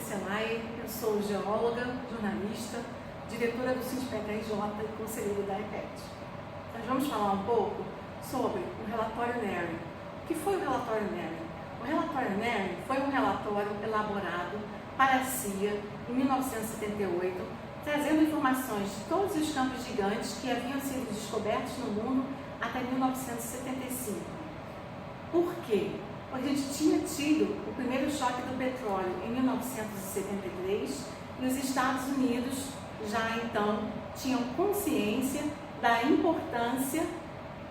Patrícia Maia, eu sou geóloga, jornalista, diretora do Sindicato RJ e conselheira da EPET. Nós vamos falar um pouco sobre o relatório NERI. O que foi o relatório NERI? O relatório NERI foi um relatório elaborado para a CIA em 1978, trazendo informações de todos os campos gigantes que haviam sido descobertos no mundo até 1975. Por quê? Porque a gente tinha tido o primeiro choque do petróleo em 1973 e os Estados Unidos já então tinham consciência da importância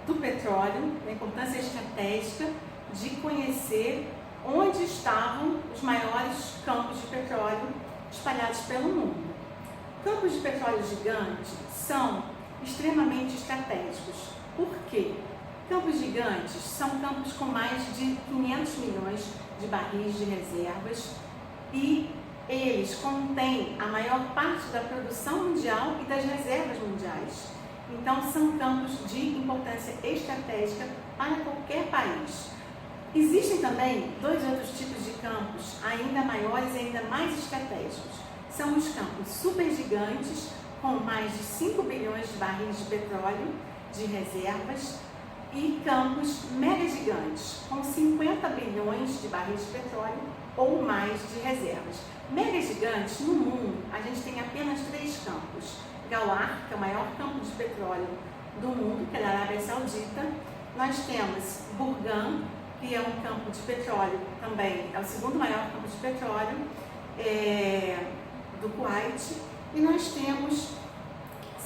do petróleo, da importância estratégica de conhecer onde estavam os maiores campos de petróleo espalhados pelo mundo. Campos de petróleo gigantes são extremamente estratégicos. Por quê? Campos gigantes são campos com mais de 500 milhões de barris de reservas e eles contêm a maior parte da produção mundial e das reservas mundiais. Então, são campos de importância estratégica para qualquer país. Existem também dois outros tipos de campos ainda maiores e ainda mais estratégicos. São os campos supergigantes, com mais de 5 bilhões de barris de petróleo de reservas, e campos mega gigantes, com 50 bilhões de barris de petróleo ou mais de reservas. Mega gigantes, no mundo, a gente tem apenas 3 campos. Ghawar, que é o maior campo de petróleo do mundo, que é da Arábia Saudita. Nós temos Burgan, que é um campo de petróleo também, é o segundo maior campo de petróleo do Kuwait. E nós temos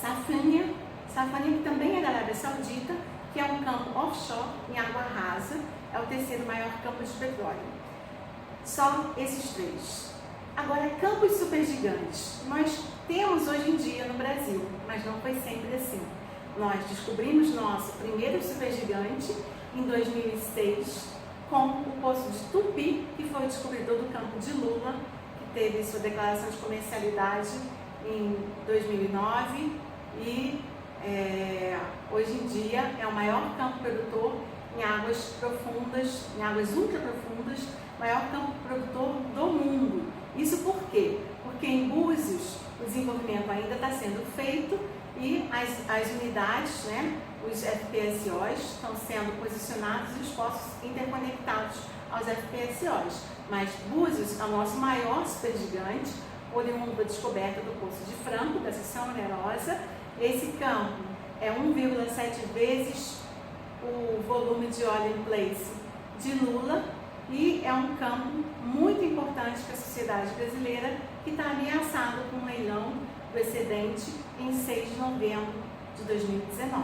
Safania, que também é da Arábia Saudita, que é um campo offshore, em água rasa, é o terceiro maior campo de petróleo. Só esses 3. Agora, campos supergigantes. Nós temos hoje em dia no Brasil, mas não foi sempre assim. Nós descobrimos nosso primeiro supergigante em 2006, com o poço de Tupi, que foi o descobridor do campo de Lula, que teve sua declaração de comercialidade em 2009 e hoje em dia é o maior campo produtor em águas profundas, em águas ultraprofundas, maior campo produtor do mundo. Isso por quê? Porque em Búzios o desenvolvimento ainda está sendo feito e as unidades, os FPSOs, estão sendo posicionados e os poços interconectados aos FPSOs. Mas Búzios é o nosso maior supergigante, oriundo da descoberta do Poço de Franco, da seção onerosa. Esse campo é 1,7 vezes o volume de óleo in place de Lula e é um campo muito importante para a sociedade brasileira, que está ameaçado com um leilão do excedente em 6 de novembro de 2019.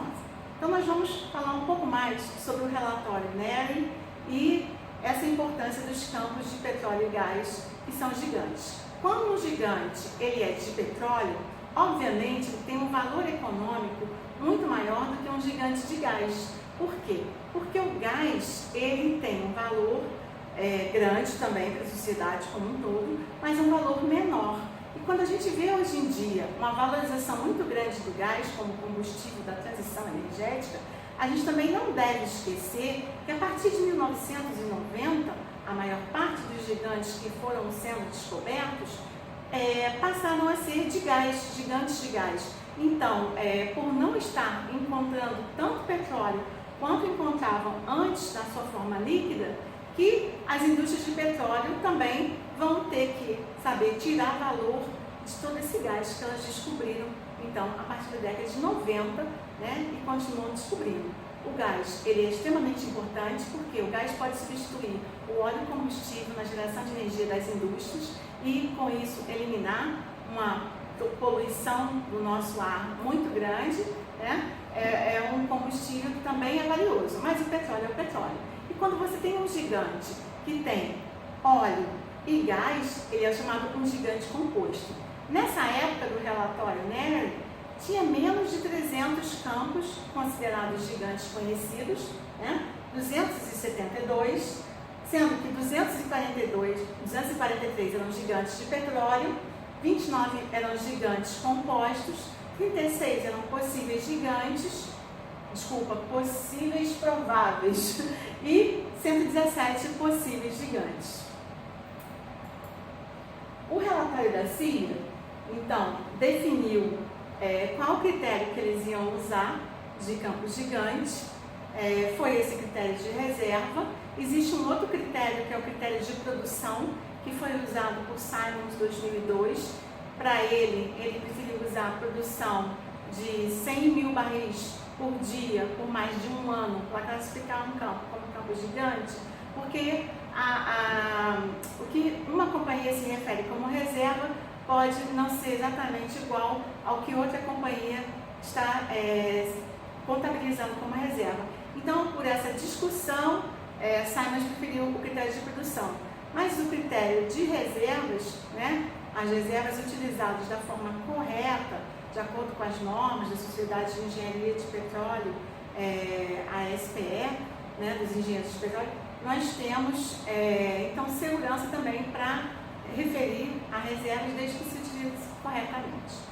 Então nós vamos falar um pouco mais sobre o relatório NERI e essa importância dos campos de petróleo e gás, que são gigantes. Quando um gigante ele é de petróleo, obviamente ele tem um valor econômico muito maior do que um gigante de gás. Por quê? Porque o gás ele tem um valor grande também para a sociedade como um todo, mas um valor menor. E quando a gente vê hoje em dia uma valorização muito grande do gás como combustível da transição energética, a gente também não deve esquecer que a partir de 1990, a maior parte dos gigantes que foram sendo descobertos passaram a ser de gás, gigantes de gás. Então, por não estar encontrando tanto petróleo quanto encontravam antes na sua forma líquida, que as indústrias de petróleo também vão ter que saber tirar valor de todo esse gás que elas descobriram, então, a partir da década de 90, e continuam descobrindo. O gás, ele é extremamente importante porque o gás pode substituir o óleo combustível na geração de energia das indústrias e, com isso, eliminar uma poluição do nosso ar muito grande, É um combustível que também é valioso, mas o petróleo é o petróleo. E quando você tem um gigante que tem óleo e gás, ele é chamado um gigante composto. Nessa época do relatório NERI, tinha menos de 300 campos considerados gigantes conhecidos, 272, sendo que 243 eram gigantes de petróleo, 29 eram gigantes compostos, 36 eram possíveis prováveis e 117 possíveis gigantes. O relatório da CIA, então, definiu qual critério que eles iam usar de campos gigantes, foi esse critério de reserva. Existe um outro critério, que é o critério de produção, que foi usado por Simons em 2002. Para ele preferiu usar a produção de 100 mil barris por dia, por mais de um ano, para classificar um campo como um campo gigante, porque o que uma companhia se refere como reserva pode não ser exatamente igual ao que outra companhia está contabilizando como reserva. Então, por essa discussão, Simons preferiu o critério de produção. Mas o critério de reservas, né, as reservas utilizadas da forma correta, de acordo com as normas da Sociedade de Engenharia de Petróleo, a SPE, né, dos engenheiros de petróleo, nós temos, então, segurança também para referir a reservas desde que se utilize corretamente.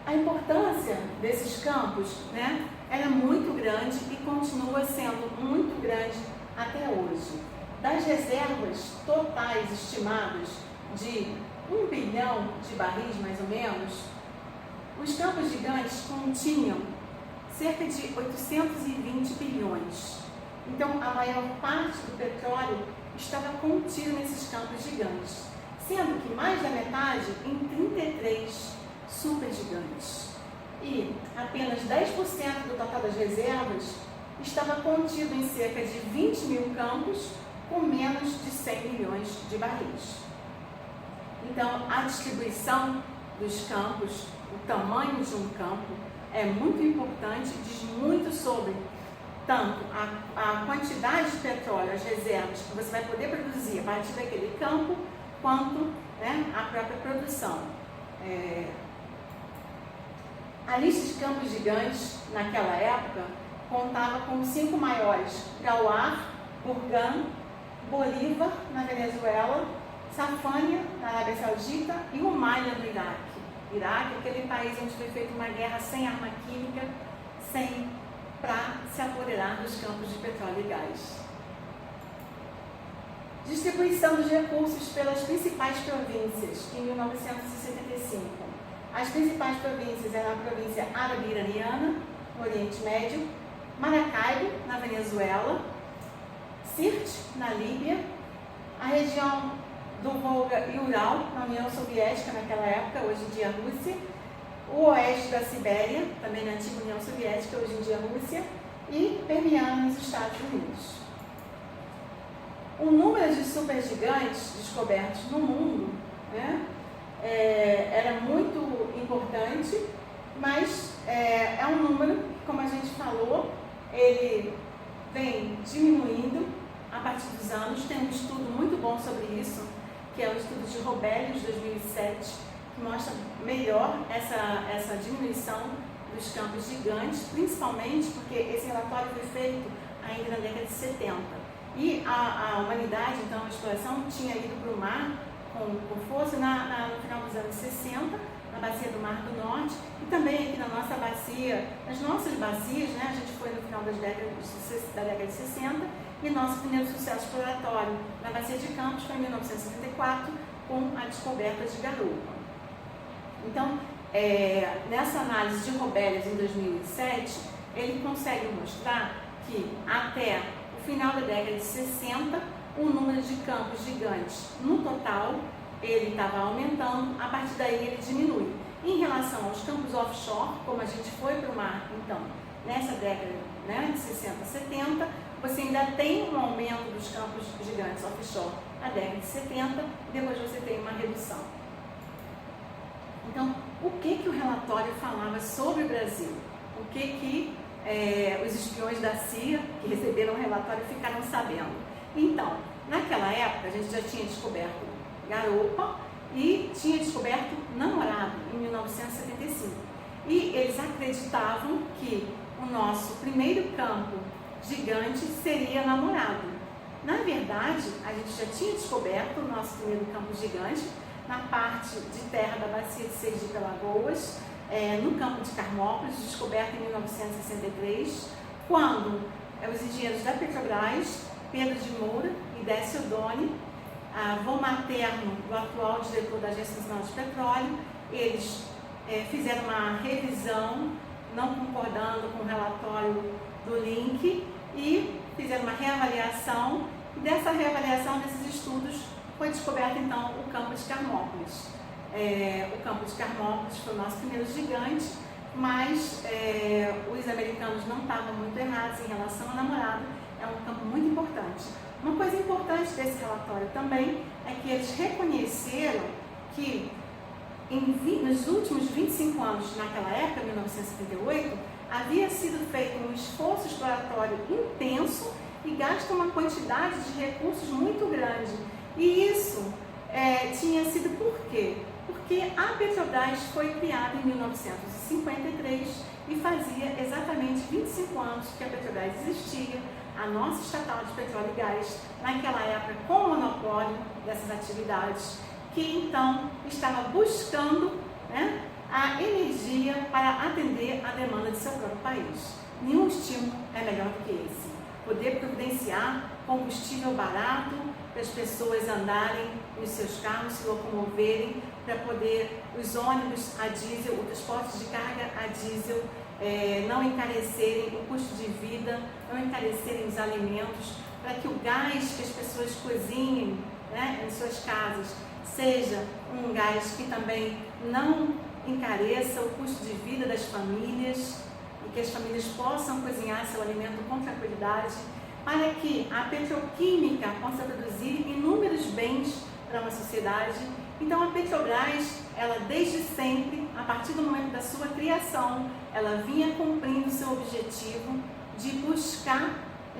A importância desses campos, né, ela é muito grande e continua sendo muito grande até hoje. Das reservas totais estimadas de 1 bilhão de barris, mais ou menos, os campos gigantes continham cerca de 820 bilhões. Então, a maior parte do petróleo estava contido nesses campos gigantes, sendo que mais da metade em 33 supergigantes. E apenas 10% do total das reservas estava contido em cerca de 20 mil campos com menos de 100 milhões de barris. Então, a distribuição dos campos, o tamanho de um campo, é muito importante, diz muito sobre tanto a quantidade de petróleo, as reservas que você vai poder produzir a partir daquele campo, quanto, né, a própria produção. A lista de campos gigantes, naquela época, contava com os 5 maiores: Ghawar, Burgan, Bolívar, na Venezuela, Safânia, na Arábia Saudita, e Humaira, no Iraque. Iraque, aquele país onde foi feita uma guerra sem arma química, para se apoderar dos campos de petróleo e gás. Distribuição dos recursos pelas principais províncias em 1975. As principais províncias eram a província árabe-iraniana, no Oriente Médio, Maracaibo, na Venezuela, Sirte, na Líbia, a região do Volga e Ural, na União Soviética naquela época, hoje em dia Rússia, o oeste da Sibéria, também na antiga União Soviética, hoje em dia Rússia, e Permiano, nos Estados Unidos. O número de supergigantes descobertos no mundo, né, era muito importante, mas é um número que, como a gente falou, ele vem diminuindo a partir dos anos. Tem um estudo muito bom sobre isso, que é o estudo de Robelius, de 2007, que mostra melhor essa diminuição dos campos gigantes, principalmente porque esse relatório foi feito ainda na década de 70. E a humanidade, então, a exploração, tinha ido para o mar com força no final dos anos 60, na bacia do Mar do Norte, e também aqui na nossa bacia, nas nossas bacias, né, a gente foi no final da década de 60, e nosso primeiro sucesso exploratório na bacia de Campos foi em 1974, com a descoberta de garupa. Então, nessa análise de Robelius em 2007, ele consegue mostrar que até o final da década de 60, o número de campos gigantes no total, ele estava aumentando, a partir daí ele diminui. Em relação aos campos offshore, como a gente foi para o mar, então, nessa década, né, de 60, 70, você ainda tem um aumento dos campos gigantes offshore na década de 70, depois você tem uma redução. Então, o que o relatório falava sobre o Brasil? O que os espiões da CIA, que receberam o relatório, ficaram sabendo? Então, naquela época, a gente já tinha descoberto garupa e tinha descoberto namorado, em 1975. E eles acreditavam que o nosso primeiro campo gigante seria namorado. Na verdade, a gente já tinha descoberto o nosso primeiro campo gigante na parte de terra da bacia de Sergipe-Alagoas, no campo de Carmópolis, descoberto em 1963, quando os engenheiros da Petrobras, Pedro de Moura e Décio Doni, avô materno do atual diretor da Agência Nacional de Petróleo. Eles fizeram uma revisão, não concordando com o relatório do link, e fizeram uma reavaliação. E dessa reavaliação, desses estudos, foi descoberto então o campo de Carmópolis. O campo de Carmópolis foi o nosso primeiro gigante, mas os americanos não estavam muito errados em relação ao namorado. É um campo muito importante. Uma coisa importante desse relatório também é que eles reconheceram que nos últimos 25 anos, naquela época, 1978, havia sido feito um esforço exploratório intenso e gasta uma quantidade de recursos muito grande. E isso tinha sido por quê? Porque a Petrobras foi criada em 1953 e fazia exatamente 25 anos que a Petrobras existia, a nossa estatal de petróleo e gás, naquela época com o monopólio dessas atividades, que então estava buscando, né, a energia para atender a demanda de seu próprio país. Nenhum estímulo é melhor do que esse. Poder providenciar combustível barato para as pessoas andarem nos seus carros, se locomoverem, para poder os ônibus a diesel, os transportes de carga a diesel, não encarecerem o custo de vida, não encarecerem os alimentos, para que o gás que as pessoas cozinhem, né, em suas casas seja um gás que também não encareça o custo de vida das famílias e que as famílias possam cozinhar seu alimento com tranquilidade, para que a petroquímica possa produzir inúmeros bens para uma sociedade. Então a Petrobras, ela desde sempre, a partir do momento da sua criação, ela vinha cumprindo seu objetivo de buscar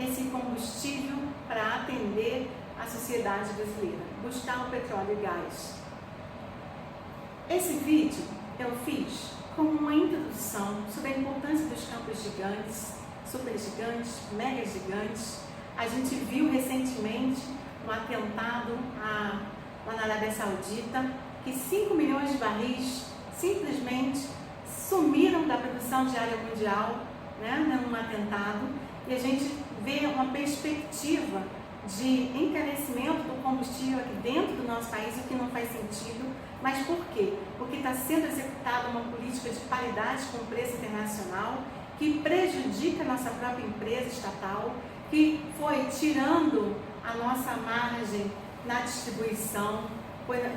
esse combustível para atender a sociedade brasileira, buscar o petróleo e gás. Esse vídeo eu fiz como uma introdução sobre a importância dos campos gigantes, supergigantes, mega gigantes. A gente viu recentemente um atentado lá na Arábia Saudita, que 5 milhões de barris simplesmente sumiram da produção diária mundial, né, num atentado, e a gente vê uma perspectiva de encarecimento do combustível aqui dentro do nosso país, o que não faz sentido. Mas por quê? Porque está sendo executada uma política de paridade com o preço internacional, que prejudica a nossa própria empresa estatal, que foi tirando a nossa margem na distribuição,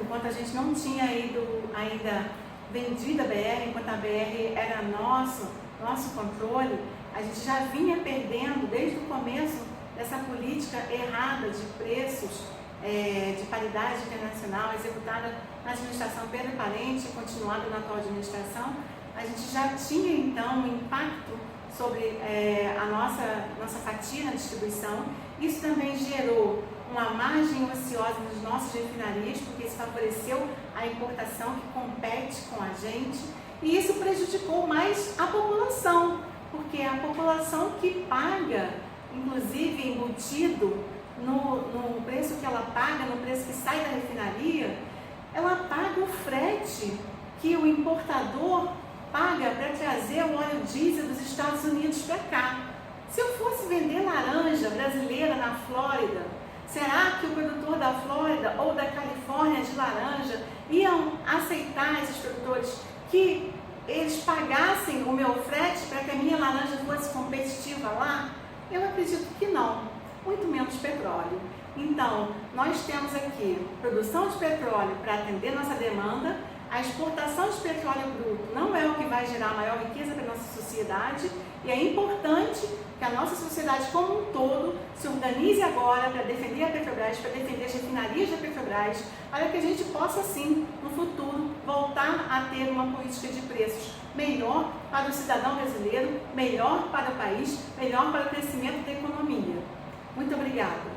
enquanto a gente não tinha ainda vendido a BR, enquanto a BR era nosso controle, a gente já vinha perdendo desde o começo dessa política errada de preços, de paridade internacional, executada na administração Pedro Parente, continuada na atual administração. A gente já tinha então um impacto sobre a nossa fatia na distribuição. Isso também gerou uma margem ociosa nas nossas refinarias, porque isso favoreceu a importação que compete com a gente, e isso prejudicou mais a população, porque é a população que paga, inclusive embutido no preço que ela paga, no preço que sai da refinaria, ela paga o frete que o importador paga para trazer o óleo diesel dos Estados Unidos para cá. Se eu fosse vender laranja brasileira na Flórida, será que o produtor da Flórida ou da Califórnia de laranja iam aceitar, esses produtores, que eles pagassem o meu frete para que a minha laranja fosse competitiva lá? Eu acredito que não, muito menos petróleo. Então, nós temos aqui produção de petróleo para atender nossa demanda. A exportação de petróleo bruto não é o que vai gerar maior riqueza para a nossa sociedade, e é importante que a nossa sociedade como um todo se organize agora para defender a Petrobras, para defender as refinarias da Petrobras, para que a gente possa sim, no futuro, voltar a ter uma política de preços melhor para o cidadão brasileiro, melhor para o país, melhor para o crescimento da economia. Muito obrigada.